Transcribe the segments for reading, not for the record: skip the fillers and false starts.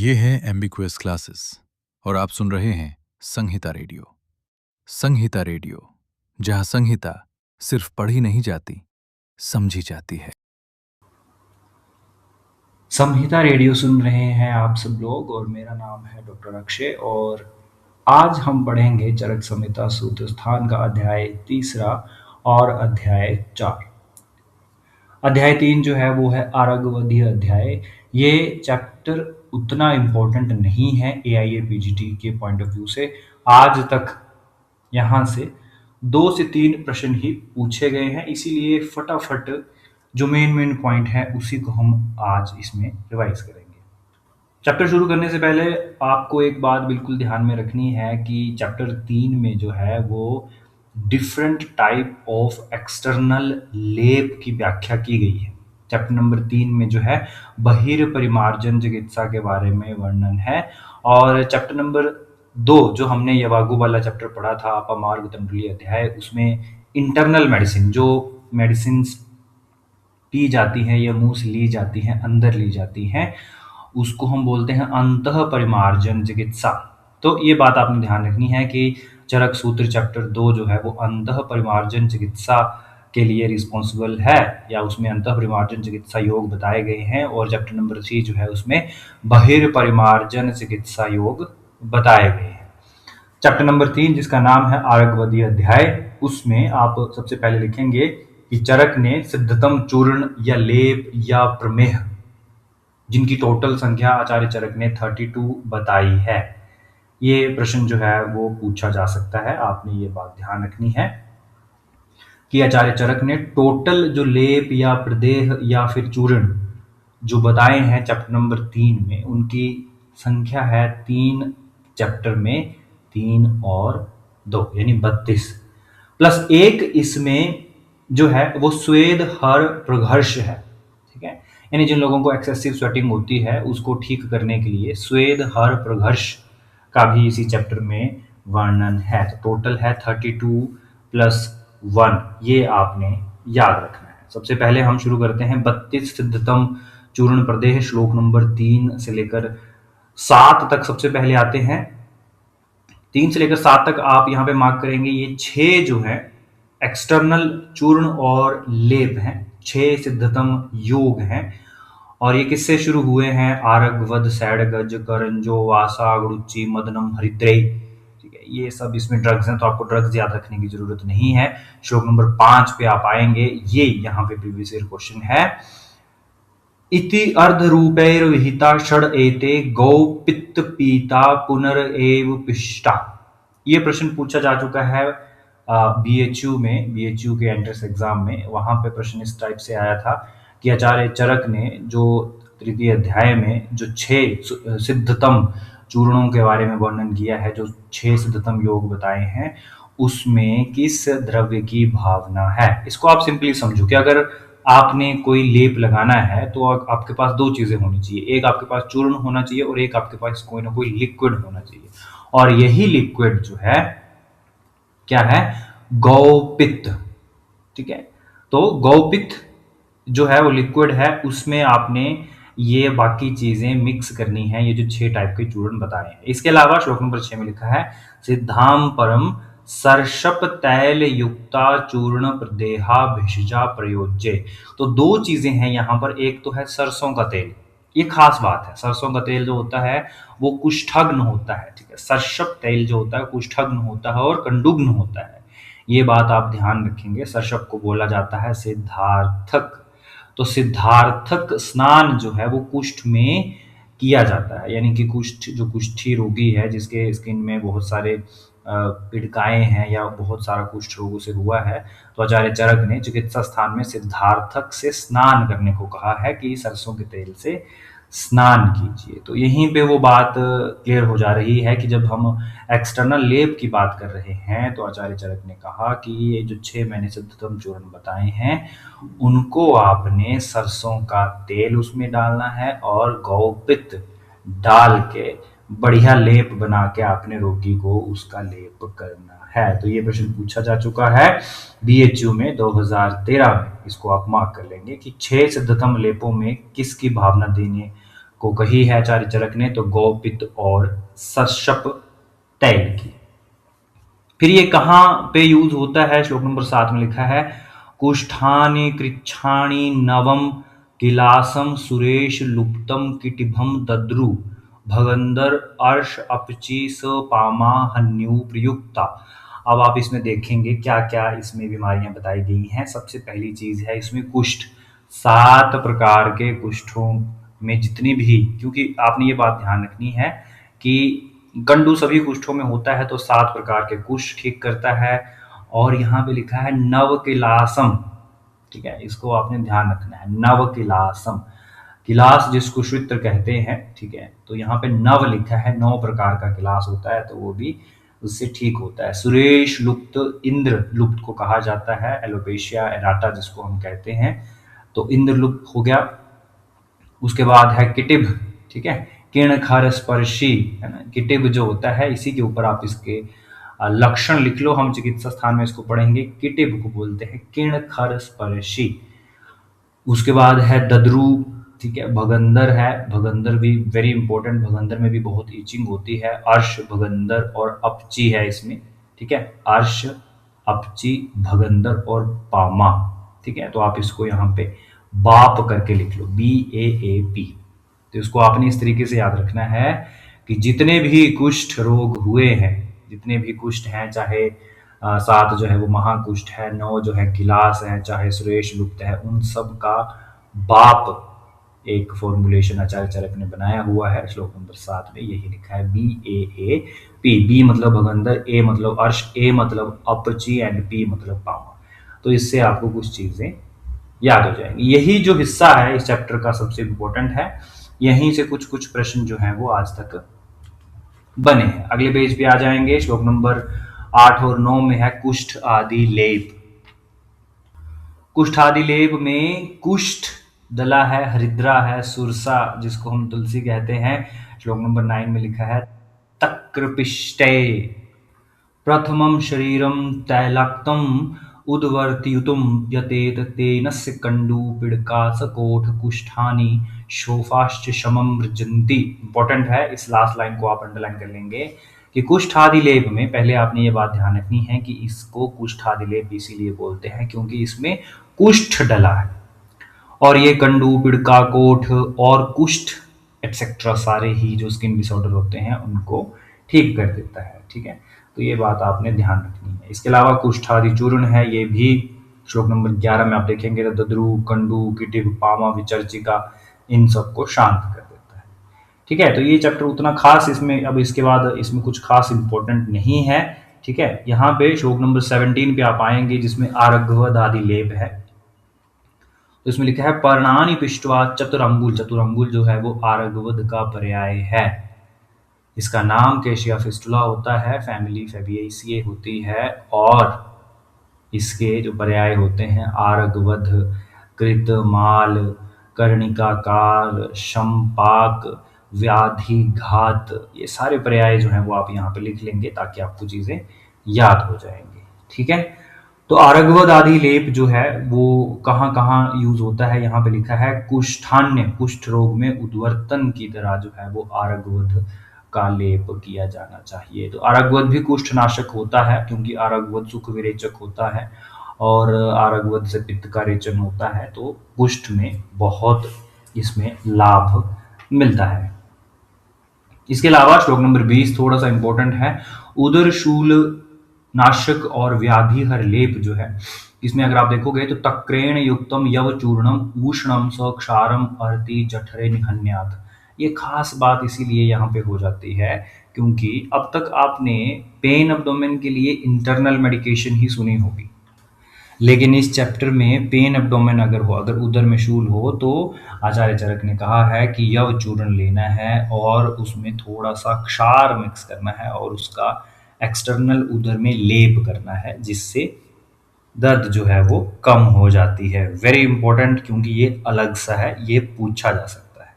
ये है एम्बिक्वियस क्लासेस और आप सुन रहे हैं संहिता रेडियो। संहिता रेडियो, जहां संहिता सिर्फ पढ़ी नहीं जाती, समझी जाती है। संहिता रेडियो सुन रहे हैं आप सब लोग और मेरा नाम है डॉक्टर अक्षय और आज हम पढ़ेंगे चरक संहिता सूत्र स्थान का अध्याय तीसरा और अध्याय 4। अध्याय 3 जो है वो है आरगवधीय अध्याय। ये चैप्टर उतना इम्पोर्टेंट नहीं है AIA-PGT के पॉइंट ऑफ व्यू से। आज तक यहाँ से 2 से 3 प्रश्न ही पूछे गए हैं, इसीलिए फटाफट जो मेन पॉइंट है उसी को हम आज इसमें रिवाइज करेंगे। चैप्टर शुरू करने से पहले आपको एक बात बिल्कुल ध्यान में रखनी है कि चैप्टर 3 में जो है वो डिफरेंट टाइप ऑफ एक्सटर्नल लेप की व्याख्या की गई है। चैप्टर नंबर 3 में जो है बहिर्परिमार्जन चिकित्सा के बारे में वर्णन है और चैप्टर नंबर 2 जो हमने यवागु वाला चैप्टर पढ़ा था अपामार्ग तंडुली अध्याय, उसमें इंटरनल मेडिसिन जो मेडिसिन पी जाती हैं या मुंह से ली जाती हैं, अंदर ली जाती हैं, उसको हम बोलते हैं अंतः परिमार्जन चिकित्सा। तो ये बात आपने ध्यान रखनी है कि चरक सूत्र चैप्टर 2 जो है वो अंतः परिमार्जन चिकित्सा के लिए रिस्पॉन्सिबल है या उसमें अंतः परिमार्जन चिकित्सा योग बताए गए हैं और चैप्टर नंबर 3 जो है उसमें बहिर्परिमार्जन चिकित्सा योग बताए गए हैं। चैप्टर नंबर 3 जिसका नाम है आरगवधीय अध्याय, उसमें आप सबसे पहले लिखेंगे कि चरक ने सिद्धतम चूर्ण या लेप या प्रमेह जिनकी टोटल संख्या आचार्य चरक ने 32 बताई है। ये प्रश्न जो है वो पूछा जा सकता है, आपने ये बात ध्यान रखनी है कि आचार्य चरक ने टोटल जो लेप या प्रदेह या फिर चूर्ण जो बताए हैं चैप्टर नंबर 3 में, उनकी संख्या है 3 चैप्टर में 3 और 2 यानी 32 प्लस 1 इसमें जो है वो स्वेद हर प्रघर्ष है। ठीक है, यानी जिन लोगों को एक्सेसिव स्वेटिंग होती है उसको ठीक करने के लिए स्वेद हर प्रघर्ष का भी इसी चैप्टर में वर्णन है। तो टोटल है 32 प्लस 1, ये आपने याद रखना है। सबसे पहले हम शुरू करते हैं 32 सिद्धतम चूर्ण प्रदेह श्लोक नंबर 3 से लेकर 7 तक सबसे पहले आते हैं। 3 से लेकर 7 तक आप यहाँ पे मार्क करेंगे। ये 6 जो है एक्सटर्नल चूर्ण और लेप हैं, 6 सिद्धतम योग हैं और ये किससे शुरू हुए हैं? आरगवद, सैडगज, करंजो, वासा, गुड़ुच्ची, मदनम, हरिद्रेय। ठीक है, ये सब इसमें ड्रग्स हैं तो आपको ड्रग्स याद रखने की जरूरत नहीं है। श्लोक नंबर 5 पे आप आएंगे, ये यहाँ पे प्रीवियस ईयर क्वेश्चन है। इति अर्धरूपैर्विहिता षड एते गौ पित्त पीता पुनरेव पिष्टा। ये प्रश्न पूछा जा चुका है BHU के एंट्रेंस एग्जाम में। वहां पे प्रश्न इस टाइप से आया था कि आचार्य चरक ने जो तृतीय अध्याय में जो 6 सिद्धतम चूर्णों के बारे में वर्णन किया है, जो 6 सिद्धतम योग बताए हैं, उसमें किस द्रव्य की भावना है। इसको आप सिंपली समझो कि अगर आपने कोई लेप लगाना है तो आपके पास 2 चीजें होनी चाहिए, एक आपके पास चूर्ण होना चाहिए और एक आपके पास कोई ना कोई लिक्विड होना चाहिए। और यही लिक्विड जो है क्या है? गौपित्त। ठीक है, तो गौपित्त जो है वो लिक्विड है, उसमें आपने ये बाकी चीजें मिक्स करनी है, ये जो 6 टाइप के चूर्ण बताए हैं। इसके अलावा श्लोक नंबर 6 में लिखा है सिद्धाम परम सर्षप तैल युक्ता चूर्ण प्रदेहा भिषजा प्रयोज्य। तो 2 चीजें हैं यहाँ पर, एक तो है सरसों का तेल। ये खास बात है, सरसों का तेल जो होता है वो कुष्ठग्न होता है। ठीक है, सर्षप तेल जो होता है कुष्ठग्न होता है और कंडुग्न होता है। ये बात आप ध्यान रखेंगे। सर्षप को बोला जाता है सिद्धार्थक। तो सिद्धार्थक स्नान जो है वो कुष्ठ में किया जाता है, यानी कि कुष्ठ जो कुष्ठी रोगी है जिसके स्किन में बहुत सारे पीड़िकाएं हैं या बहुत सारा कुष्ठ रोगों से हुआ है, तो आचार्य चरक ने चिकित्सा स्थान में सिद्धार्थक से स्नान करने को कहा है कि सरसों के तेल से स्नान कीजिए। तो यहीं पे वो बात क्लियर हो जा रही है कि जब हम एक्सटर्नल लेप की बात कर रहे हैं तो आचार्य चरक ने कहा कि ये जो 6 मैंने सिद्धतम चूर्ण बताए हैं उनको आपने सरसों का तेल उसमें डालना है और गौपित्त डाल के बढ़िया लेप बना के आपने रोगी को उसका लेप करना है। तो ये प्रश्न पूछा जा चुका है BHU में 2013 में। इसको आप मार्क कर लेंगे कि 6 सिद्धतम लेपों में किसकी भावना देने को कही है आचार्य चरक ने, तो गौ, पित्त और सर्षप तैल की। फिर ये कहाँ पे यूज होता है, श्लोक नंबर 7 में लिखा है, कुष्ठानि कृच्छाणि नवम किलासम सुरेश लुप्तम किटिभम दद्रु भगंदर अर्श अपची स पामा हन्यु प्रयुक्ता। अब आप इसमें देखेंगे क्या क्या इसमें बीमारियां बताई गई हैं। सबसे पहली चीज है इसमें कुष्ठ। 7 प्रकार के कुष्ठों में जितनी भी, क्योंकि आपने ये बात ध्यान रखनी है कि गंडू सभी कुष्ठों में होता है, तो 7 प्रकार के कुष्ठ ठीक करता है। और यहाँ पे लिखा है नव किलासम, ठीक है, इसको आपने ध्यान रखना है, नव किलासम, किलास जिसको श्वित्र कहते हैं, ठीक है, तो यहाँ पे नव लिखा है, 9 प्रकार का किलास होता है, तो वो भी उससे ठीक होता है। सुरेश लुप्त, इंद्र लुप्त को कहा जाता है, एलोपेशिया एराटा जिसको हम कहते हैं, तो इंद्र लुप्त हो गया। उसके बाद है किटिभ, ठीक है, किर्ण खर स्पर्शी, है ना, किटिभ जो होता है, इसी के ऊपर आप इसके लक्षण लिख लो, हम चिकित्सा स्थान में इसको पढ़ेंगे। किटिभ को बोलते हैं किर्ण खर स्पर्शी। उसके बाद है दद्रु, ठीक है, भगंदर है, भगंदर भी वेरी इंपॉर्टेंट, भगंदर में भी बहुत ईचिंग होती है। अर्श, भगंदर और अपची है इसमें, ठीक है, अर्श, अपची, भगंदर और पामा, ठीक है, तो आप इसको यहाँ पे बाप करके लिख लो, BAAP। तो इसको आपने इस तरीके से याद रखना है कि जितने भी कुष्ठ रोग हुए हैं, जितने भी कुष्ठ हैं, चाहे 7 जो है वो महाकुष्ठ है, 9 जो है गिलास है, चाहे सुरेश लुप्त है, उन सब का बाप एक फॉर्मुलेशन आचार्य चरक ने बनाया हुआ है। श्लोक नंबर 7 में यही लिखा है, BAAP। B मतलब भगंदर, A मतलब अर्श, A मतलब अपची एंड P मतलब पामा। तो इससे आपको कुछ चीजें याद हो जाएंगी। यही जो हिस्सा है इस चैप्टर का सबसे इंपॉर्टेंट है, यहीं से कुछ कुछ प्रश्न जो हैं वो आज तक बने हैं। अगले पेज पे आ जाएंगे, श्लोक नंबर 8 और 9 में है कुष्ठ आदि लेप। कुष्ठ आदि लेप में कुष्ठ दला है, हरिद्रा है, सुरसा जिसको हम तुलसी कहते हैं। श्लोक नंबर 9 में लिखा है तक्रपिष्टे प्रथमं शरीरं तैलाक्तम उद्वर्तियुतुम यतेत तेनस्य कंडूपिडकासकोठ कुष्ठानि शोफाश्च शमं मृजन्ति। इंपॉर्टेंट है, इस लास्ट लाइन को आप अंडरलाइन कर लेंगे कि कुष्ठादि लेप में, पहले आपने ये बात ध्यान रखनी है कि इसको कुष्ठादि लेप इसीलिए बोलते हैं क्योंकि इसमें कुष्ठ डला है, और ये कंडू, पिड़का, कोठ और कुष्ठ एक्सेट्रा सारे ही जो स्किन डिसऑर्डर होते हैं उनको ठीक कर देता है, ठीक है, तो ये बात आपने ध्यान रखनी है। इसके अलावा कुष्ठादि चूर्ण है, ये भी श्लोक नंबर 11 में आप देखेंगे, दद्रु, कंडू, किटिभ, पामा, विचर्चिका, इन सबको शांत कर देता है, ठीक है। तो ये चैप्टर उतना खास इसमें, अब इसके बाद इसमें कुछ खास इंपॉर्टेंट नहीं है, ठीक है। यहाँ पे श्लोक नंबर 17 पे आप आएंगे जिसमें आरग्वद आदि लेप है, तो इसमें लिखा है पर्णानि पिष्ट्वा चतुरंगुल। चतुरंगुल जो है वो आरग्वद का पर्याय है। इसका नाम केशिया फिस्टुला होता है, फैमिली फेबिएसिए होती है, और इसके जो पर्याय होते हैं आरग्वध, कृत, माल, कर्णिकाकार, शमपाक, व्याधि, घात, ये सारे पर्याय जो हैं वो आप यहाँ पे लिख लेंगे ताकि आपको चीजें याद हो जाएंगी, ठीक है। तो आरग्वद आदि लेप जो है वो कहाँ कहाँ यूज होता है, यहाँ पे लिखा है कुष्ठान्य, कुष्ठ रोग में उद्वर्तन की तरह जो है वो आरग्वद का लेप किया जाना चाहिए। तो आरग्वद भी कुष्ठ नाशक होता है क्योंकि आरग्वद सुख विरेचक होता है और आरग्वद से पित्त का रेचन होता है, तो कुष्ठ में बहुत इसमें लाभ मिलता है। इसके अलावा श्लोक नंबर 20 थोड़ा सा इंपॉर्टेंट है, उदर शूल नाशक और व्याधि हर लेप जो है, इसमें अगर आप देखोगे तो तक्रेण युक्तम यव चूर्णम उष्णम स क्षारम अर्ति जठरे निहन्यात। ये खास बात इसीलिए यहाँ पे हो जाती है क्योंकि अब तक आपने पेन एब्डोमेन के लिए इंटरनल मेडिकेशन ही सुनी होगी, लेकिन इस चैप्टर में पेन एब्डोमेन अगर हो, अगर उदर में शूल हो, तो आचार्य चरक ने कहा है कि यव चूर्ण लेना है और उसमें थोड़ा सा क्षार मिक्स करना है और उसका एक्सटर्नल उदर में लेप करना है, जिससे दर्द जो है वो कम हो जाती है। वेरी इंपॉर्टेंट, क्योंकि ये अलग सा है, ये पूछा जा सकता है।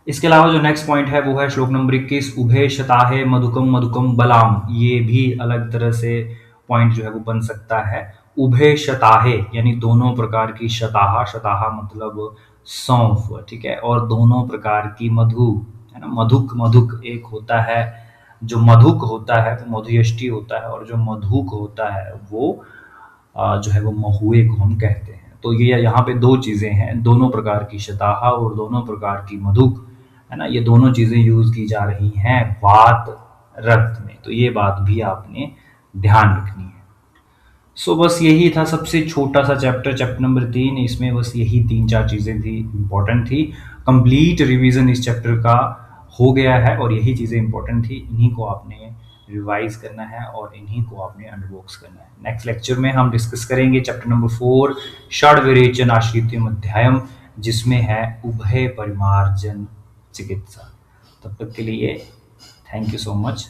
इसके अलावा जो नेक्स्ट पॉइंट है वो है श्लोक नंबर 21, उभय शताहे मधुकम मधुकम बलाम। ये भी अलग तरह से पॉइंट जो है वो बन सकता है। उभय शताहे यानी दोनों प्रकार की शताहा, शताहा मतलब सौंफ, ठीक है, और दोनों प्रकार की मधु, है ना। मधुक मधुक एक होता है, जो मधुक होता है वो मधुयष्टि होता है, और जो मधुक होता है वो जो है वो महुए को हम कहते हैं। तो ये यहाँ पे दो चीज़ें हैं, दोनों प्रकार की शताहा और दोनों प्रकार की मधुक, है ना, ये दोनों चीज़ें यूज़ की जा रही हैं वात रक्त में। तो ये बात भी आपने ध्यान रखनी है। सो बस यही था सबसे छोटा सा चैप्टर, चैप्टर नंबर 3। इसमें बस यही 3-4 चीज़ें थी, इम्पोर्टेंट थी। कंप्लीट रिवीजन इस चैप्टर का हो गया है और यही चीज़ें इंपॉर्टेंट थी, इन्हीं को आपने रिवाइज करना है और इन्हीं को आपने अंडरबॉक्स करना है। नेक्स्ट लेक्चर में हम डिस्कस करेंगे चैप्टर नंबर 4 षड्विरेचन आश्रित्यम अध्यायम, जिसमें है उभय परिमार्जन चिकित्सा। तब तक के लिए थैंक यू सो मच।